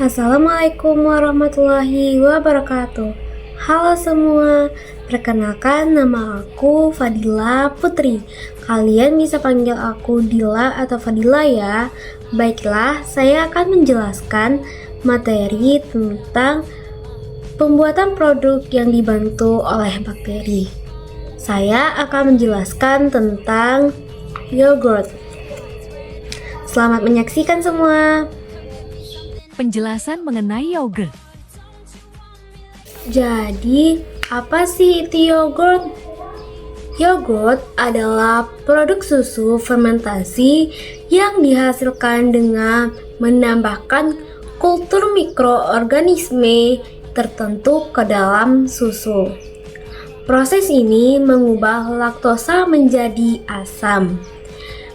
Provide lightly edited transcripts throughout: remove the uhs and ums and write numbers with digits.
Assalamualaikum warahmatullahi wabarakatuh. Halo semua, perkenalkan nama aku Fadila Putri. Kalian bisa panggil aku Dila atau Fadila ya. Baiklah, saya akan menjelaskan materi tentang pembuatan produk yang dibantu oleh bakteri. Saya akan menjelaskan tentang yogurt. Selamat menyaksikan semua. Penjelasan mengenai yogurt. Jadi, apa sih itu yogurt? Yogurt adalah produk susu fermentasi yang dihasilkan dengan menambahkan kultur mikroorganisme tertentu ke dalam susu. Proses ini mengubah laktosa menjadi asam,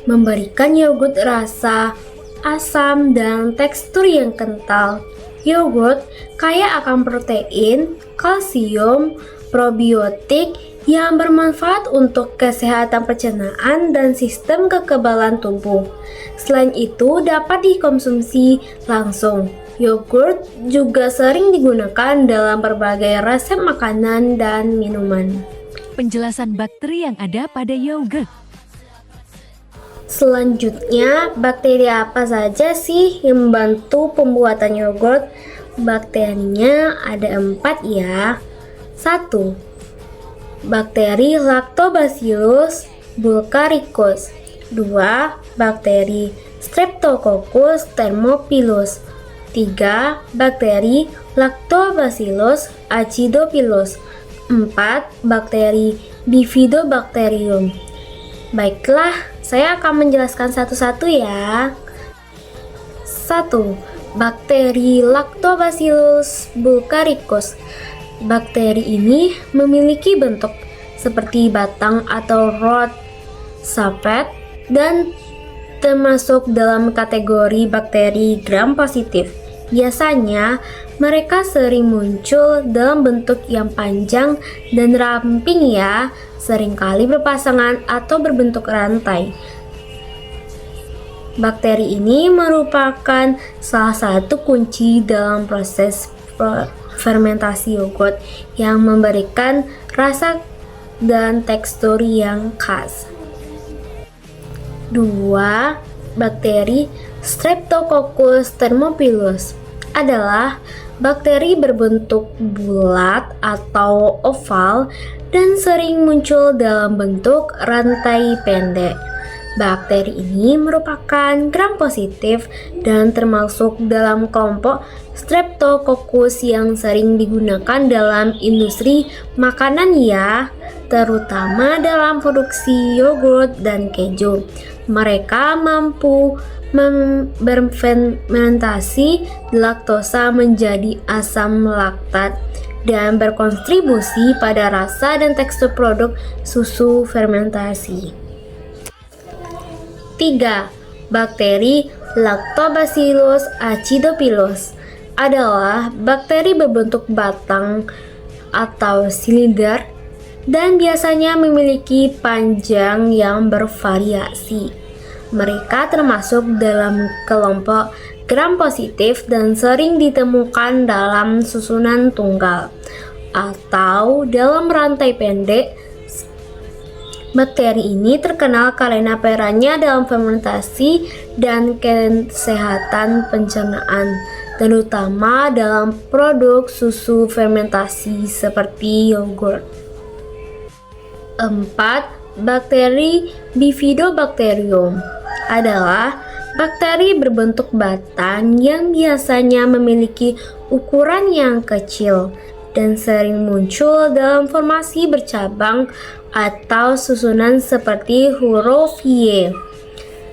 memberikan yogurt rasa asam dan tekstur yang kental. Yogurt kaya akan protein, kalsium, probiotik yang bermanfaat untuk kesehatan pencernaan dan sistem kekebalan tubuh. Selain itu, dapat dikonsumsi langsung. Yogurt juga sering digunakan dalam berbagai resep makanan dan minuman. Penjelasan bakteri yang ada pada yogurt. Selanjutnya, bakteri apa saja sih yang membantu pembuatan yogurt? Bakterinya ada 4 ya. 1. Bakteri Lactobacillus bulgaricus. 2. Bakteri Streptococcus thermophilus. 3. Bakteri Lactobacillus acidophilus. 4. Bakteri Bifidobacterium. Baiklah, saya akan menjelaskan satu-satu ya. 1. Bakteri Lactobacillus bulgaricus. Bakteri ini memiliki bentuk seperti batang atau rod sapet dan termasuk dalam kategori bakteri gram positif. Biasanya, mereka sering muncul dalam bentuk yang panjang dan ramping ya, seringkali berpasangan atau berbentuk rantai. Bakteri ini merupakan salah satu kunci dalam proses fermentasi yogurt yang memberikan rasa dan tekstur yang khas. 2. Bakteri Streptococcus thermophilus adalah bakteri berbentuk bulat atau oval dan sering muncul dalam bentuk rantai pendek. Bakteri ini merupakan gram positif dan termasuk dalam kelompok Streptococcus yang sering digunakan dalam industri makanan ya, terutama dalam produksi yogurt dan keju. Mereka mampu berfermentasi laktosa menjadi asam laktat dan berkontribusi pada rasa dan tekstur produk susu fermentasi. 3. Bakteri Lactobacillus acidophilus adalah bakteri berbentuk batang atau silinder dan biasanya memiliki panjang yang bervariasi. Mereka termasuk dalam kelompok gram positif dan sering ditemukan dalam susunan tunggal atau dalam rantai pendek. Bakteri ini terkenal karena perannya dalam fermentasi dan kesehatan pencernaan, terutama dalam produk susu fermentasi seperti yogurt. 4. Bakteri Bifidobacterium adalah bakteri berbentuk batang yang biasanya memiliki ukuran yang kecil dan sering muncul dalam formasi bercabang atau susunan seperti huruf Y.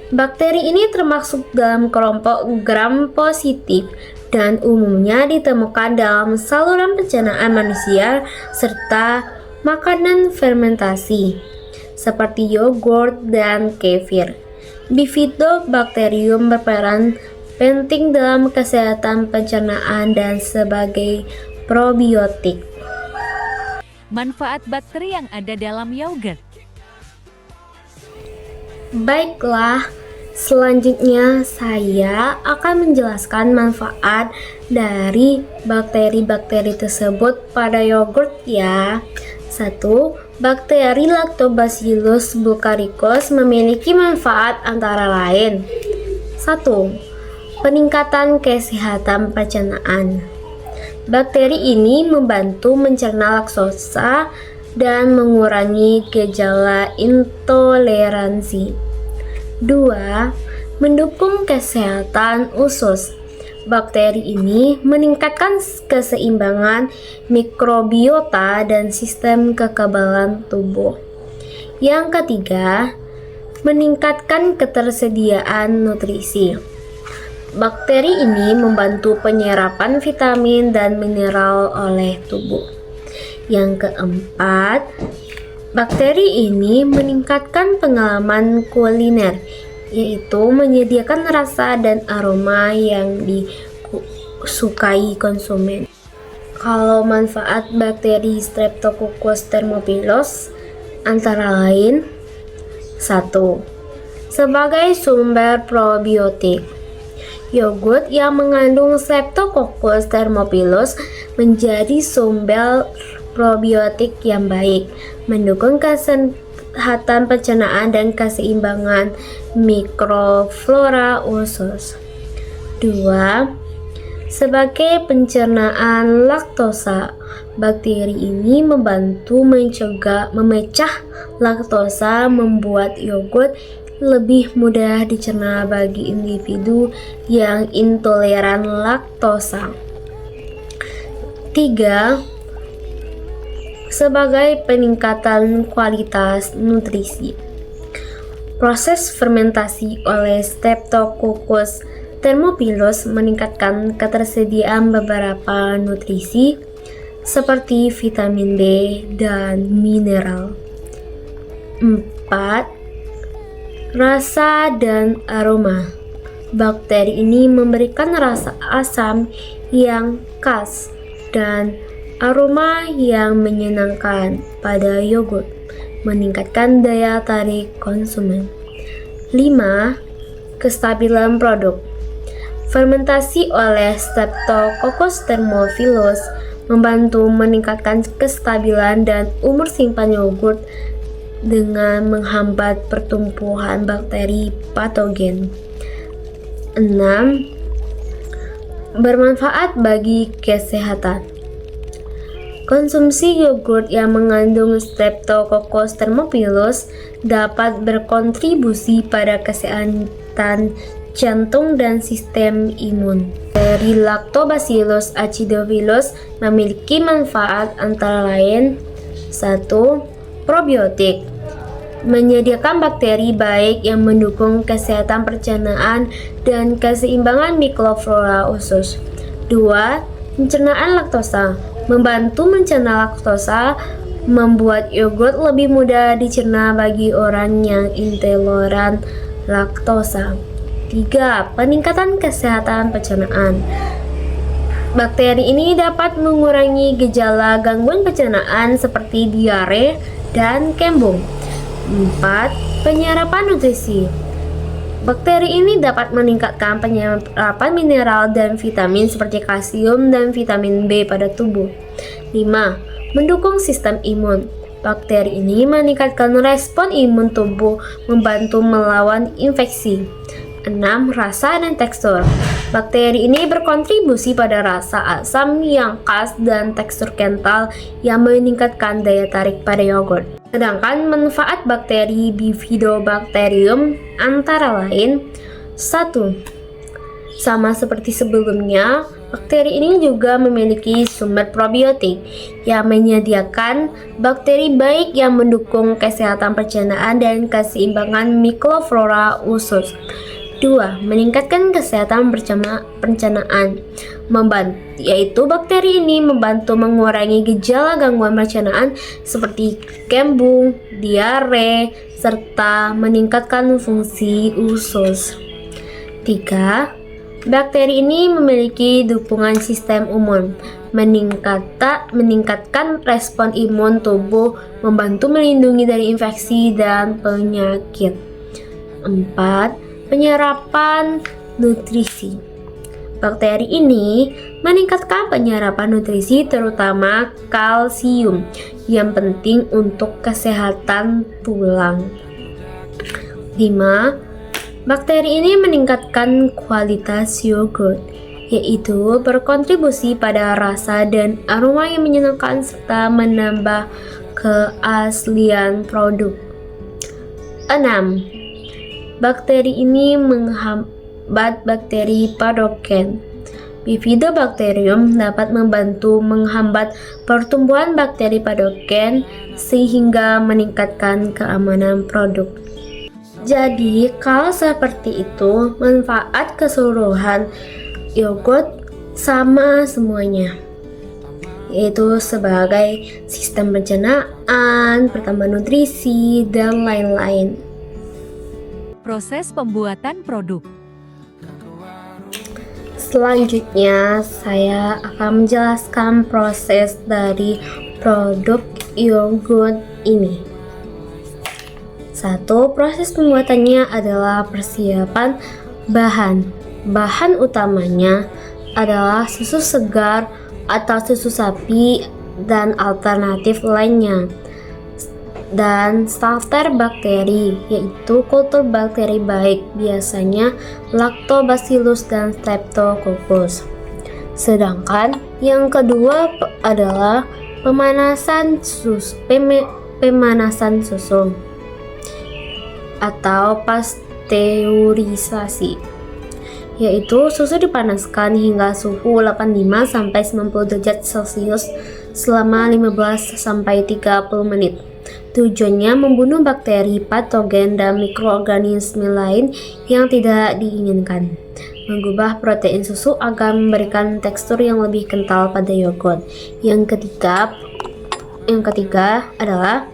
Bakteri ini termasuk dalam kelompok gram positif dan umumnya ditemukan dalam saluran pencernaan manusia serta makanan fermentasi seperti yogurt dan kefir. Bifidobacterium berperan penting dalam kesehatan pencernaan dan sebagai probiotik. Manfaat bakteri yang ada dalam yogurt. Baiklah, Selanjutnya, saya akan menjelaskan manfaat dari bakteri-bakteri tersebut pada yogurt ya. 1. Bakteri Lactobacillus bulgaricus memiliki manfaat antara lain. 1. Peningkatan kesehatan pencernaan. Bakteri ini membantu mencerna laktosa dan mengurangi gejala intoleransi. 2. Mendukung kesehatan usus. Bakteri ini meningkatkan keseimbangan mikrobiota dan sistem kekebalan tubuh. Yang ketiga, meningkatkan ketersediaan nutrisi. Bakteri ini membantu penyerapan vitamin dan mineral oleh tubuh. Yang keempat, bakteri ini meningkatkan pengalaman kuliner, yaitu menyediakan rasa dan aroma yang disukai konsumen. Kalau manfaat bakteri Streptococcus thermophilus antara lain: 1. Sebagai sumber probiotik. Yogurt yang mengandung Streptococcus thermophilus menjadi sumber probiotik yang baik, mendukung kesehatan pencernaan dan keseimbangan mikroflora usus. 2. Sebagai pencernaan laktosa, bakteri ini membantu memecah laktosa, membuat yogurt lebih mudah dicerna bagi individu yang intoleran laktosa. 3. Sebagai peningkatan kualitas nutrisi. Proses fermentasi oleh Streptococcus thermophilus meningkatkan ketersediaan beberapa nutrisi seperti vitamin B dan mineral. 4. Rasa dan aroma. Bakteri ini memberikan rasa asam yang khas dan aroma yang menyenangkan pada yogurt, meningkatkan daya tarik konsumen. 5. Kestabilan produk. Fermentasi oleh Streptococcus thermophilus membantu meningkatkan kestabilan dan umur simpan yogurt dengan menghambat pertumbuhan bakteri patogen. 6. Bermanfaat bagi kesehatan. Konsumsi yogurt yang mengandung Streptococcus thermophilus dapat berkontribusi pada kesehatan jantung dan sistem imun. Bakteri Lactobacillus acidophilus memiliki manfaat antara lain: 1. Probiotik. Menyediakan bakteri baik yang mendukung kesehatan pencernaan dan keseimbangan mikroflora usus. 2. Pencernaan laktosa. Membantu mencerna laktosa, membuat yogurt lebih mudah dicerna bagi orang yang intoleran laktosa. 3. Peningkatan kesehatan pencernaan. Bakteri ini dapat mengurangi gejala gangguan pencernaan seperti diare dan kembung. 4. Penyerapan nutrisi. Bakteri ini dapat meningkatkan penyerapan mineral dan vitamin seperti kalsium dan vitamin B pada tubuh. 5. Mendukung sistem imun. Bakteri ini meningkatkan respon imun tubuh, membantu melawan infeksi. 6. Rasa dan tekstur. Bakteri ini berkontribusi pada rasa asam yang khas dan tekstur kental yang meningkatkan daya tarik pada yogurt. Sedangkan manfaat bakteri Bifidobacterium antara lain: 1. Sama seperti sebelumnya, bakteri ini juga memiliki sumber probiotik yang menyediakan bakteri baik yang mendukung kesehatan pencernaan dan keseimbangan mikroflora usus. 2. Meningkatkan kesehatan pencernaan, yaitu bakteri ini membantu mengurangi gejala gangguan pencernaan seperti kembung, diare, serta meningkatkan fungsi usus. 3. Bakteri ini memiliki dukungan sistem imun, meningkatkan respon imun tubuh, membantu melindungi dari infeksi dan penyakit. 4. Penyerapan nutrisi. Bakteri ini meningkatkan penyerapan nutrisi terutama kalsium yang penting untuk kesehatan tulang. 5. Bakteri ini meningkatkan kualitas yogurt, yaitu berkontribusi pada rasa dan aroma yang menyenangkan serta menambah keaslian produk. 6. Bakteri ini menghambat bakteri patogen. Bifidobakterium dapat membantu menghambat pertumbuhan bakteri patogen sehingga meningkatkan keamanan produk. Jadi, kalau seperti itu, manfaat keseluruhan yogurt sama semuanya, yaitu sebagai sistem pencernaan, pertambah nutrisi, dan lain-lain. Proses pembuatan produk. Selanjutnya, saya akan menjelaskan proses dari produk yogurt ini. 1. Proses pembuatannya adalah persiapan bahan. Bahan utamanya adalah susu segar atau susu sapi dan alternatif lainnya, dan starter bakteri, yaitu kultur bakteri baik, biasanya Lactobacillus dan Streptococcus. Sedangkan yang kedua adalah pemanasan susu atau pasteurisasi, yaitu susu dipanaskan hingga suhu 85-90 derajat Celcius selama 15-30 menit. Tujuannya membunuh bakteri, patogen, dan mikroorganisme lain yang tidak diinginkan. Mengubah protein susu agar memberikan tekstur yang lebih kental pada yogurt. Yang ketiga adalah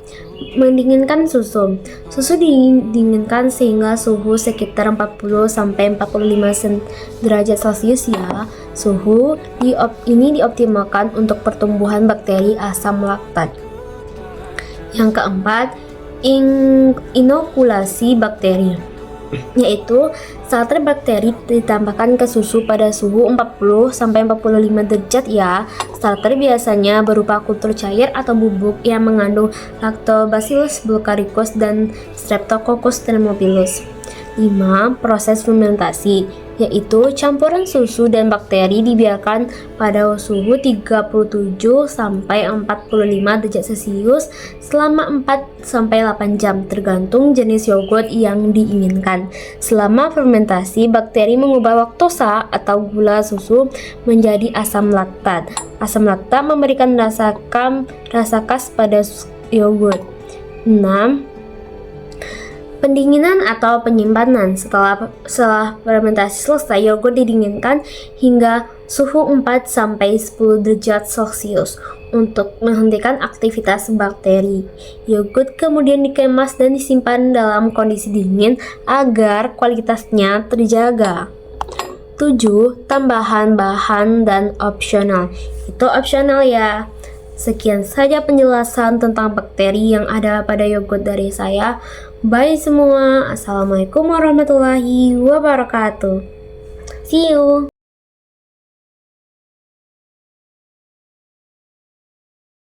mendinginkan susu. Susu didinginkan sehingga suhu sekitar 40-45 derajat Celcius ya. Suhu ini dioptimalkan untuk pertumbuhan bakteri asam laktat. Yang keempat, inokulasi bakteri, yaitu starter bakteri ditambahkan ke susu pada suhu 40-45 derajat ya. Starter biasanya berupa kultur cair atau bubuk yang mengandung Lactobacillus bulgaricus dan Streptococcus thermophilus. 5. Proses fermentasi, yaitu campuran susu dan bakteri dibiarkan pada suhu 37-45 derajat Celcius selama 4-8 jam tergantung jenis yogurt yang diinginkan. Selama fermentasi, bakteri mengubah laktosa atau gula susu menjadi asam laktat. Asam laktat memberikan rasa khas pada yogurt. 6. Pendinginan atau penyimpanan. Setelah fermentasi selesai, yogurt didinginkan hingga suhu 4-10 derajat Celcius untuk menghentikan aktivitas bakteri. Yogurt kemudian dikemas dan disimpan dalam kondisi dingin agar kualitasnya terjaga. 7. Tambahan bahan dan opsional. Itu opsional ya. Sekian saja penjelasan tentang bakteri yang ada pada yogurt dari saya. Bye semua. Assalamualaikum warahmatullahi wabarakatuh. See you.